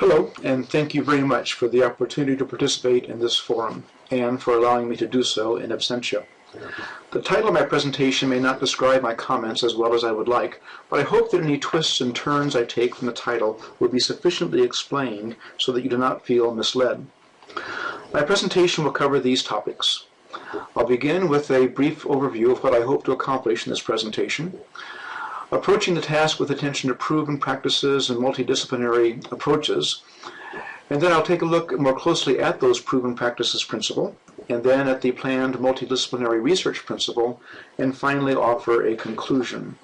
Hello, and thank you very much for the opportunity to participate in this forum and for allowing me to do so in absentia. The title of my presentation may not describe my comments as well as I would like, but I hope that any twists and turns I take from the title will be sufficiently explained so that you do not feel misled. My presentation will cover these topics. I'll begin with a brief overview of what I hope to accomplish in this presentation, approaching the task with attention to proven practices and multidisciplinary approaches, and then I'll take a look more closely at those proven practices principle, and then at the planned multidisciplinary research principle, and finally offer a conclusion.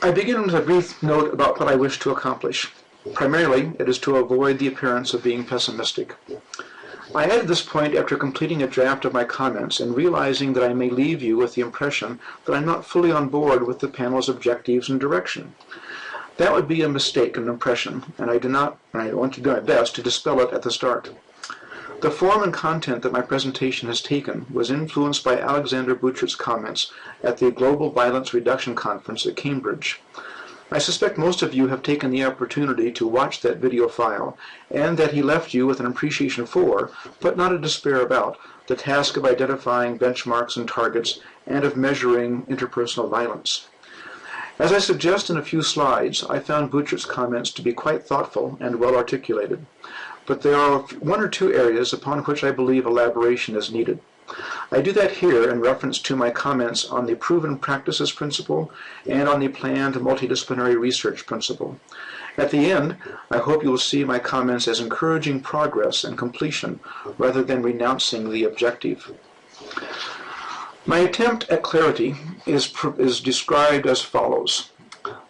I begin with a brief note about what I wish to accomplish. Primarily, it is to avoid the appearance of being pessimistic. I added this point after completing a draft of my comments and realizing that I may leave you with the impression that I'm not fully on board with the panel's objectives and direction. That would be a mistaken impression, and I want to do my best to dispel it at the start. The form and content that my presentation has taken was influenced by Alexander Bouchert's comments at the Global Violence Reduction Conference at Cambridge. I suspect most of you have taken the opportunity to watch that video file, and that he left you with an appreciation for, but not a despair about, the task of identifying benchmarks and targets and of measuring interpersonal violence. As I suggest in a few slides, I found Bouchert's comments to be quite thoughtful and well articulated, but there are one or two areas upon which I believe elaboration is needed. I do that here in reference to my comments on the proven practices principle and on the planned multidisciplinary research principle. At the end, I hope you will see my comments as encouraging progress and completion rather than renouncing the objective. My attempt at clarity is described as follows.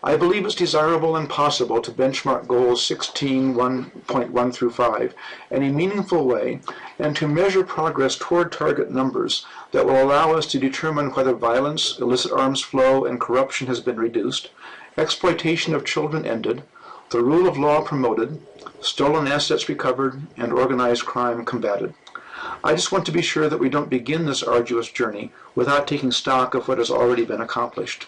I believe it's desirable and possible to benchmark goals 16.1 through 5 in a meaningful way and to measure progress toward target numbers that will allow us to determine whether violence, illicit arms flow, and corruption has been reduced, exploitation of children ended, the rule of law promoted, stolen assets recovered, and organized crime combated. I just want to be sure that we don't begin this arduous journey without taking stock of what has already been accomplished.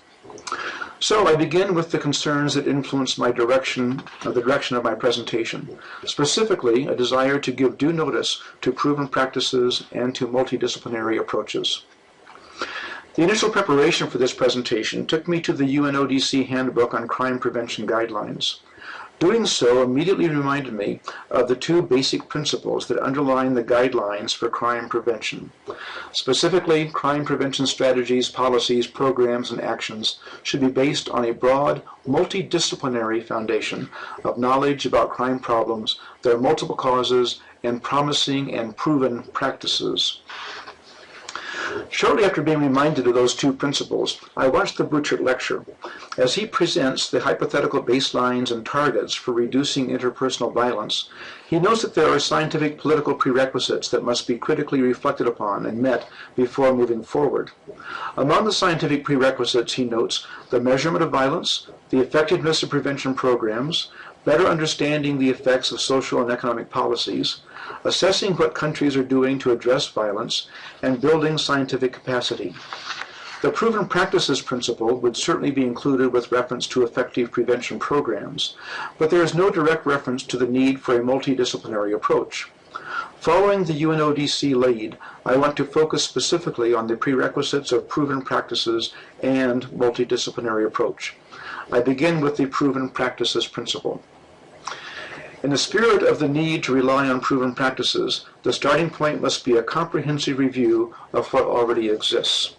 So I begin with the concerns that influence the direction of my presentation, specifically a desire to give due notice to proven practices and to multidisciplinary approaches. The initial preparation for this presentation took me to the UNODC Handbook on Crime Prevention Guidelines. Doing so immediately reminded me of the two basic principles that underline the guidelines for crime prevention. Specifically, crime prevention strategies, policies, programs, and actions should be based on a broad, multidisciplinary foundation of knowledge about crime problems, their multiple causes, and promising and proven practices. Shortly after being reminded of those two principles, I watched the Bouchert lecture. As he presents the hypothetical baselines and targets for reducing interpersonal violence, he notes that there are scientific political prerequisites that must be critically reflected upon and met before moving forward. Among the scientific prerequisites, he notes the measurement of violence, the effectiveness of prevention programs, better understanding the effects of social and economic policies, assessing what countries are doing to address violence, and building scientific capacity. The proven practices principle would certainly be included with reference to effective prevention programs, but there is no direct reference to the need for a multidisciplinary approach. Following the UNODC lead, I want to focus specifically on the prerequisites of proven practices and multidisciplinary approach. I begin with the proven practices principle. In the spirit of the need to rely on proven practices, the starting point must be a comprehensive review of what already exists.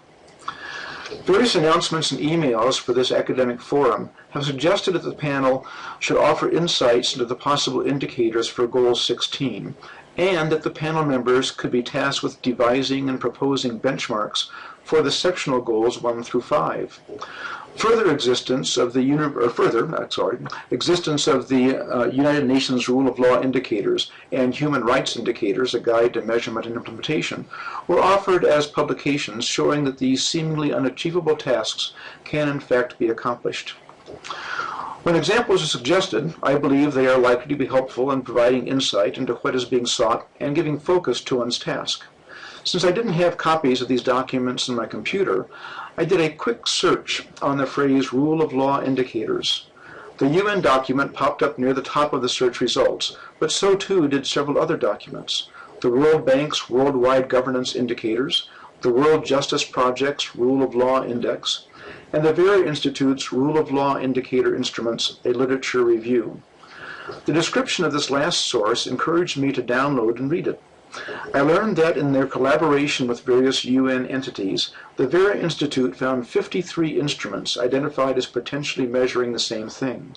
Various announcements and emails for this academic forum have suggested that the panel should offer insights into the possible indicators for Goal 16, and that the panel members could be tasked with devising and proposing benchmarks for the sectional goals 1 through 5. Further existence of the United Nations Rule of Law Indicators and Human Rights Indicators, a guide to measurement and implementation, were offered as publications showing that these seemingly unachievable tasks can in fact be accomplished. When examples are suggested, I believe they are likely to be helpful in providing insight into what is being sought and giving focus to one's task. Since I didn't have copies of these documents in my computer, I did a quick search on the phrase rule of law indicators. The UN document popped up near the top of the search results, but so too did several other documents. The World Bank's Worldwide Governance Indicators, the World Justice Project's Rule of Law Index, and the Vera Institute's Rule of Law Indicator Instruments, a literature review. The description of this last source encouraged me to download and read it. I learned that in their collaboration with various UN entities, the Vera Institute found 53 instruments identified as potentially measuring the same thing.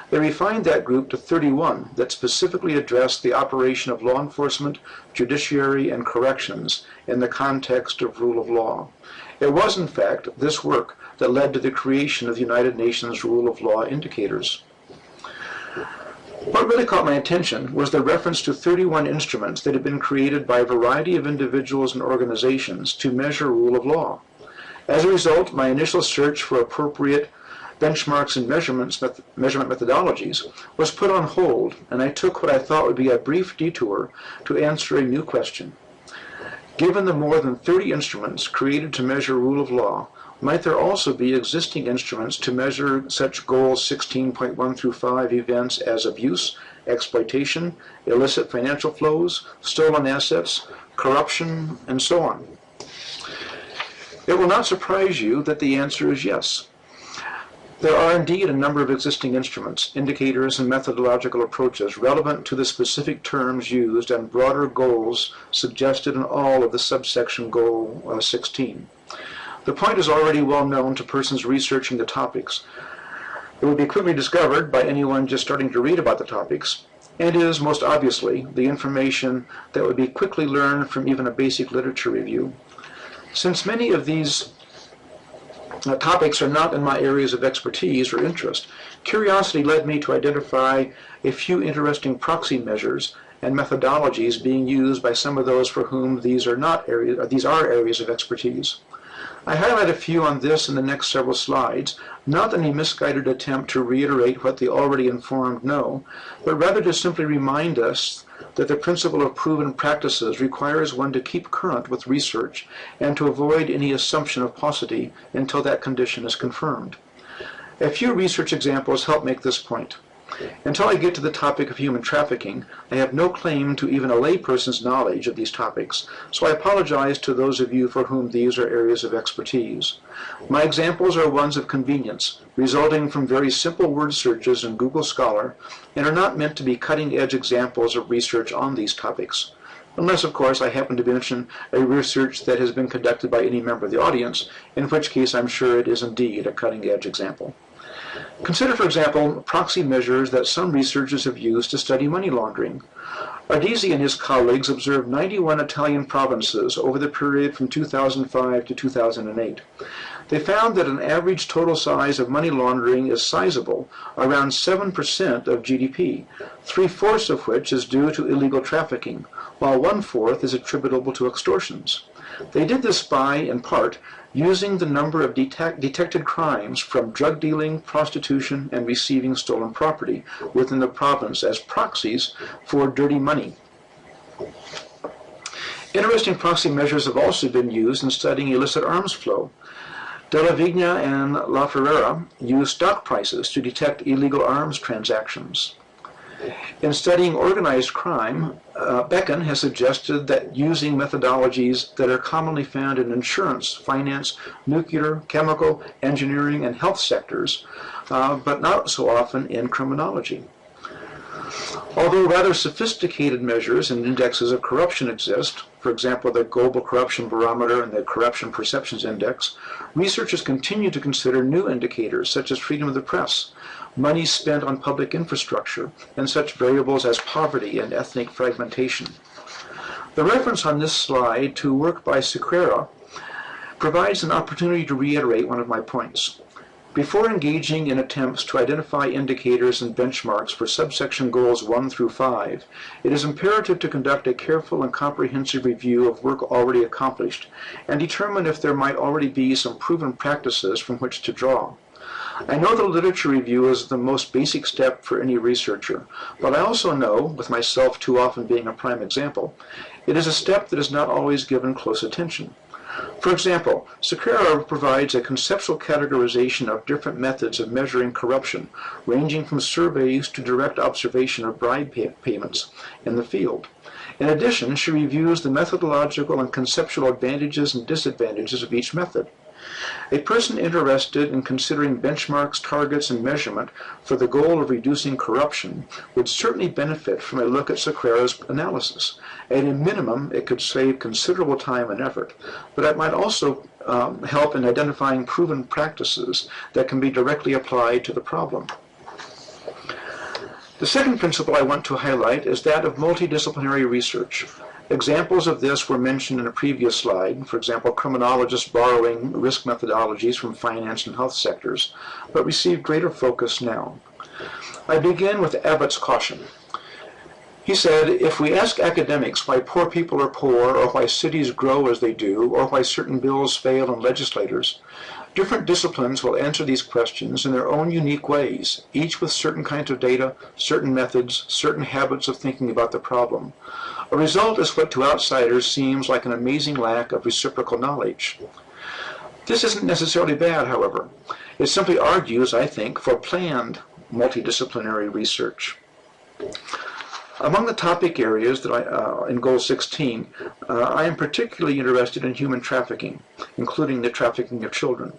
They refined that group to 31 that specifically addressed the operation of law enforcement, judiciary, and corrections in the context of rule of law. It was, in fact, this work that led to the creation of the United Nations Rule of Law Indicators. What really caught my attention was the reference to 31 instruments that had been created by a variety of individuals and organizations to measure rule of law. As a result, my initial search for appropriate benchmarks and measurement methodologies was put on hold, and I took what I thought would be a brief detour to answer a new question. Given the more than 30 instruments created to measure rule of law, might there also be existing instruments to measure such goals 16.1 through 5 events as abuse, exploitation, illicit financial flows, stolen assets, corruption, and so on? It will not surprise you that the answer is yes. There are indeed a number of existing instruments, indicators, and methodological approaches relevant to the specific terms used and broader goals suggested in all of the subsection goal 16. The point is already well known to persons researching the topics. It would be quickly discovered by anyone just starting to read about the topics, and is, most obviously, the information that would be quickly learned from even a basic literature review. Since many of these topics are not in my areas of expertise or interest, curiosity led me to identify a few interesting proxy measures and methodologies being used by some of those for whom these are areas of expertise. I highlight a few on this in the next several slides, not in a misguided attempt to reiterate what the already informed know, but rather to simply remind us that the principle of proven practices requires one to keep current with research and to avoid any assumption of paucity until that condition is confirmed. A few research examples help make this point. Until I get to the topic of human trafficking, I have no claim to even a layperson's knowledge of these topics, so I apologize to those of you for whom these are areas of expertise. My examples are ones of convenience, resulting from very simple word searches in Google Scholar, and are not meant to be cutting-edge examples of research on these topics. Unless, of course, I happen to mention a research that has been conducted by any member of the audience, in which case I'm sure it is indeed a cutting-edge example. Consider, for example, proxy measures that some researchers have used to study money laundering. Ardisi and his colleagues observed 91 Italian provinces over the period from 2005 to 2008. They found that an average total size of money laundering is sizable, around 7% of GDP, 3/4 of which is due to illegal trafficking, while 1/4 is attributable to extortions. They did this by, in part, using the number of detected crimes from drug dealing, prostitution, and receiving stolen property within the province as proxies for dirty money. Interesting proxy measures have also been used in studying illicit arms flow. Della Vigna and La Ferrera used stock prices to detect illegal arms transactions. In studying organized crime, Becken has suggested that using methodologies that are commonly found in insurance, finance, nuclear, chemical, engineering, and health sectors, but not so often in criminology. Although rather sophisticated measures and indexes of corruption exist, for example, the Global Corruption Barometer and the Corruption Perceptions Index, researchers continue to consider new indicators such as freedom of the press, money spent on public infrastructure, and such variables as poverty and ethnic fragmentation. The reference on this slide to work by Sequeira provides an opportunity to reiterate one of my points. Before engaging in attempts to identify indicators and benchmarks for subsection goals 1 through 5, it is imperative to conduct a careful and comprehensive review of work already accomplished and determine if there might already be some proven practices from which to draw. I know that literature review is the most basic step for any researcher, but I also know, with myself too often being a prime example, it is a step that is not always given close attention. For example, Sakharov provides a conceptual categorization of different methods of measuring corruption, ranging from surveys to direct observation of bribe payments in the field. In addition, she reviews the methodological and conceptual advantages and disadvantages of each method. A person interested in considering benchmarks, targets, and measurement for the goal of reducing corruption would certainly benefit from a look at Sakharov's analysis. At a minimum, it could save considerable time and effort, but it might also help in identifying proven practices that can be directly applied to the problem. The second principle I want to highlight is that of multidisciplinary research. Examples of this were mentioned in a previous slide, for example, criminologists borrowing risk methodologies from finance and health sectors, but receive greater focus now. I begin with Abbott's caution. He said, if we ask academics why poor people are poor, or why cities grow as they do, or why certain bills fail in legislators, different disciplines will answer these questions in their own unique ways, each with certain kinds of data, certain methods, certain habits of thinking about the problem. A result is what to outsiders seems like an amazing lack of reciprocal knowledge. This isn't necessarily bad, however. It simply argues, I think, for planned multidisciplinary research. Among the topic areas that in Goal 16, I am particularly interested in human trafficking, including the trafficking of children.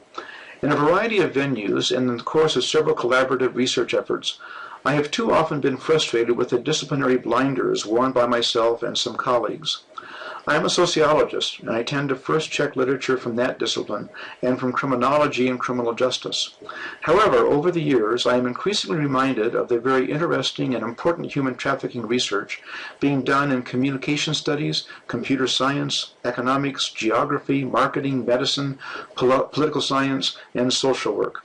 In a variety of venues and in the course of several collaborative research efforts, I have too often been frustrated with the disciplinary blinders worn by myself and some colleagues. I am a sociologist, and I tend to first check literature from that discipline and from criminology and criminal justice. However, over the years, I am increasingly reminded of the very interesting and important human trafficking research being done in communication studies, computer science, economics, geography, marketing, medicine, political science, and social work.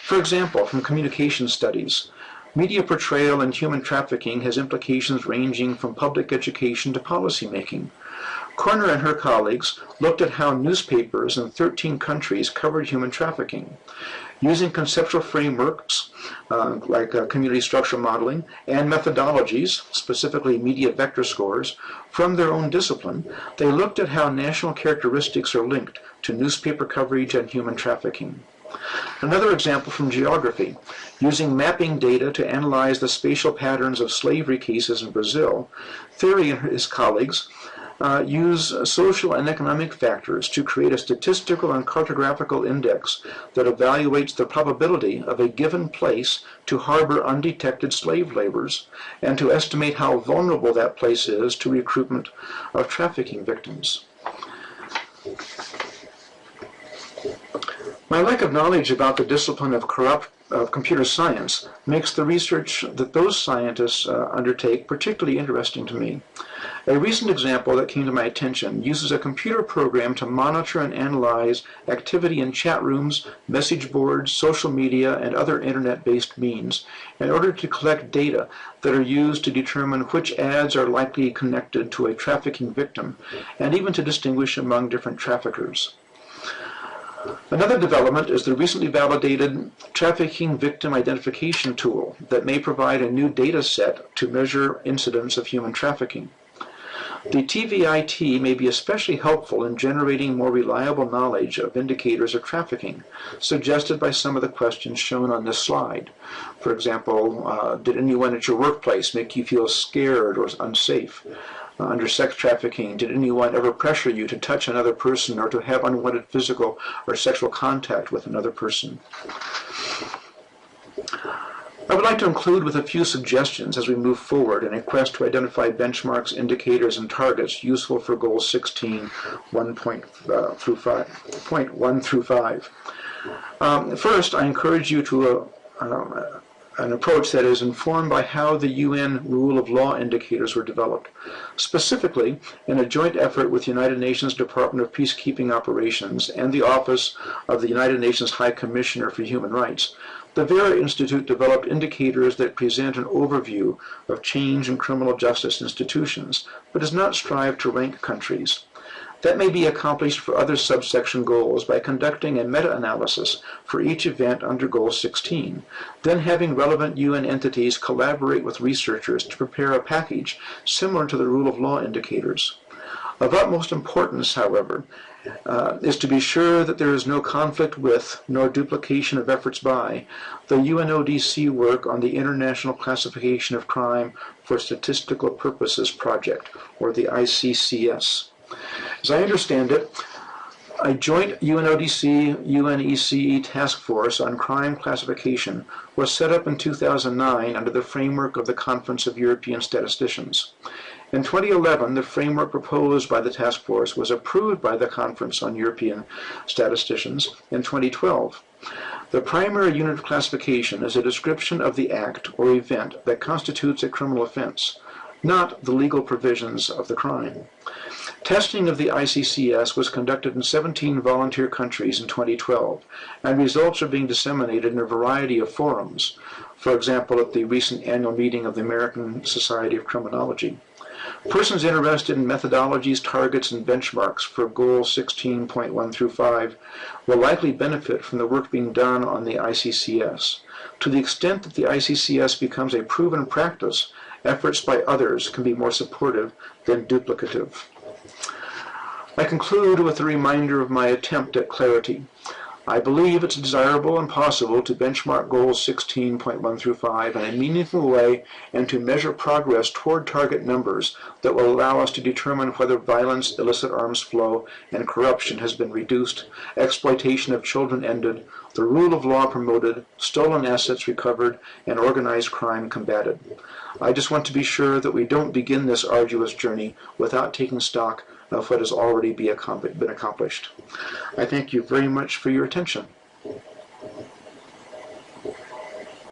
For example, from communication studies, media portrayal in human trafficking has implications ranging from public education to policymaking. Corner and her colleagues looked at how newspapers in 13 countries covered human trafficking. Using conceptual frameworks like community structure modeling and methodologies, specifically media vector scores, from their own discipline, they looked at how national characteristics are linked to newspaper coverage and human trafficking. Another example from geography. Using mapping data to analyze the spatial patterns of slavery cases in Brazil, Theory and his colleagues use social and economic factors to create a statistical and cartographical index that evaluates the probability of a given place to harbor undetected slave laborers and to estimate how vulnerable that place is to recruitment of trafficking victims. My lack of knowledge about the discipline of computer science makes the research that those scientists undertake particularly interesting to me. A recent example that came to my attention uses a computer program to monitor and analyze activity in chat rooms, message boards, social media, and other internet-based means in order to collect data that are used to determine which ads are likely connected to a trafficking victim, and even to distinguish among different traffickers. Another development is the recently validated trafficking victim identification tool that may provide a new data set to measure incidents of human trafficking. The TVIT may be especially helpful in generating more reliable knowledge of indicators of trafficking, suggested by some of the questions shown on this slide. For example, did anyone at your workplace make you feel scared or unsafe? Under sex trafficking, did anyone ever pressure you to touch another person or to have unwanted physical or sexual contact with another person? I would like to include with a few suggestions as we move forward in a quest to identify benchmarks, indicators, and targets useful for Goal 16, 1.1 through 5. First, I encourage you to an approach that is informed by how the UN rule of law indicators were developed. Specifically, in a joint effort with the United Nations Department of Peacekeeping Operations and the Office of the United Nations High Commissioner for Human Rights, the Vera Institute developed indicators that present an overview of change in criminal justice institutions, but does not strive to rank countries. That may be accomplished for other subsection goals by conducting a meta-analysis for each event under Goal 16, then having relevant UN entities collaborate with researchers to prepare a package similar to the rule of law indicators. Of utmost importance, however, is to be sure that there is no conflict with, nor duplication of efforts by, the UNODC work on the International Classification of Crime for Statistical Purposes Project, or the ICCS. As I understand it, a joint UNODC-UNECE task force on crime classification was set up in 2009 under the framework of the Conference of European Statisticians. In 2011, the framework proposed by the task force was approved by the Conference on European Statisticians in 2012. The primary unit of classification is a description of the act or event that constitutes a criminal offense, not the legal provisions of the crime. Testing of the ICCS was conducted in 17 volunteer countries in 2012, and results are being disseminated in a variety of forums, for example, at the recent annual meeting of the American Society of Criminology. Persons interested in methodologies, targets, and benchmarks for Goals 16.1 through 5 will likely benefit from the work being done on the ICCS. To the extent that the ICCS becomes a proven practice, efforts by others can be more supportive than duplicative. I conclude with a reminder of my attempt at clarity. I believe it's desirable and possible to benchmark Goals 16.1 through 5 in a meaningful way and to measure progress toward target numbers that will allow us to determine whether violence, illicit arms flow, and corruption has been reduced, exploitation of children ended, the rule of law promoted, stolen assets recovered, and organized crime combated. I just want to be sure that we don't begin this arduous journey without taking stock of what has already been accomplished. I thank you very much for your attention.